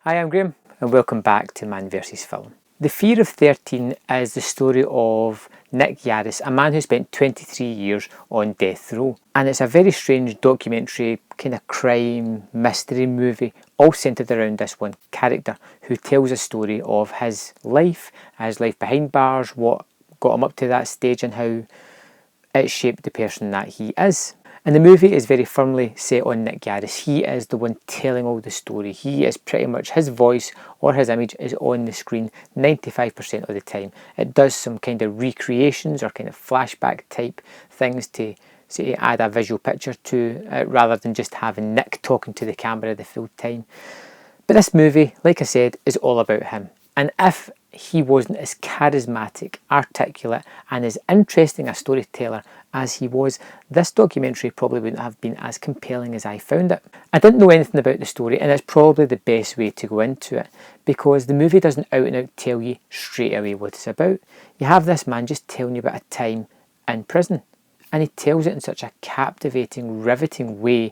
Hi, I'm Graham and welcome back to Man vs Film. The Fear of 13 is the story of Nick Yaris, a man who spent 23 years on death row. And it's a very strange documentary, kind of crime, mystery movie, all centred around this one character who tells a story of his life behind bars, what got him up to that stage and how it shaped the person that he is. And the movie is very firmly set on Nick Yaris. He is the one telling all the story. He is pretty much, his voice or his image is on the screen 95% of the time. It does some kind of recreations or kind of flashback type things to say add a visual picture to it rather than just having Nick talking to the camera the full time. But this movie, like I said, is all about him. And if he wasn't as charismatic, articulate and as interesting a storyteller as he was, this documentary probably wouldn't have been as compelling as I found it. I didn't know anything about the story, and it's probably the best way to go into it because the movie doesn't out and out tell you straight away what it's about. You have this man just telling you about a time in prison, and he tells it in such a captivating, riveting way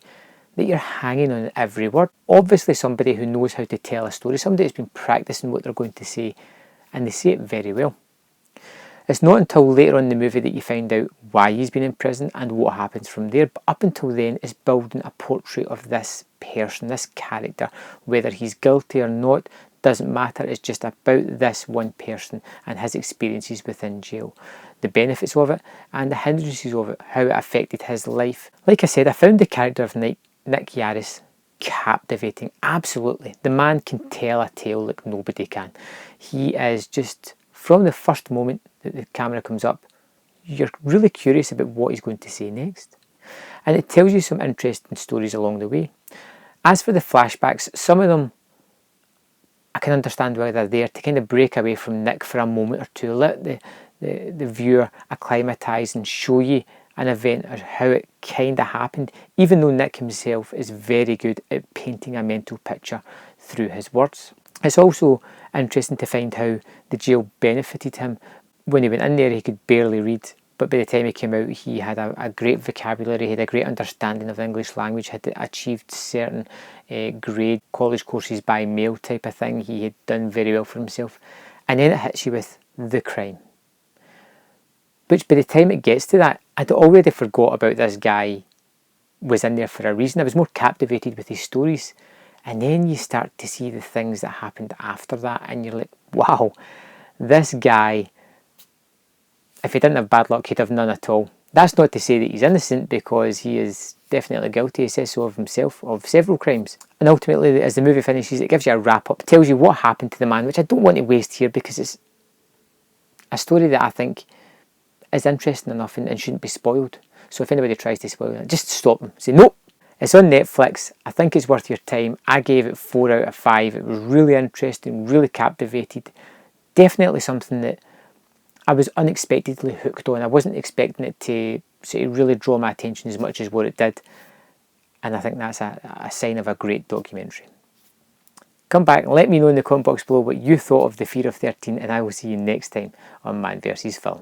that you're hanging on every word. Obviously somebody who knows how to tell a story, somebody who's been practicing what they're going to say, and they say it very well. It's not until later on in the movie that you find out why he's been in prison and what happens from there, but up until then it's building a portrait of this person, this character. Whether he's guilty or not doesn't matter, it's just about this one person and his experiences within jail, the benefits of it and the hindrances of it, how it affected his life. Like I said, I found the character of Nick Yaris captivating, absolutely. The man can tell a tale like nobody can. He is just, from the first moment that the camera comes up, you're really curious about what he's going to say next. And it tells you some interesting stories along the way. As for the flashbacks, some of them I can understand why they're there to kind of break away from Nick for a moment or two, let the viewer acclimatise and show you an event or how it kind of happened, even though Nick himself is very good at painting a mental picture through his words. It's also interesting to find how the jail benefited him. When he went in there he could barely read, but by the time he came out he had a great vocabulary, he had a great understanding of the English language, had achieved certain grade college courses by mail type of thing. He had done very well for himself, and then it hits you with the crime, which by the time it gets to that, I'd already forgot about this guy was in there for a reason. I was more captivated with his stories. And then you start to see the things that happened after that and you're like, wow, this guy, if he didn't have bad luck, he'd have none at all. That's not to say that he's innocent, because he is definitely guilty. He says so of himself, of several crimes. And ultimately, as the movie finishes, it gives you a wrap-up, tells you what happened to the man, which I don't want to waste here because it's a story that I think is interesting enough and shouldn't be spoiled. So if anybody tries to spoil it, just stop them. Say, nope. It's on Netflix. I think it's worth your time. I gave it 4 out of 5. It was really interesting, really captivated. Definitely something that I was unexpectedly hooked on. I wasn't expecting it to sort of really draw my attention as much as what it did. And I think that's a sign of a great documentary. Come back and let me know in the comment box below what you thought of The Fear of 13, and I will see you next time on Man vs Film.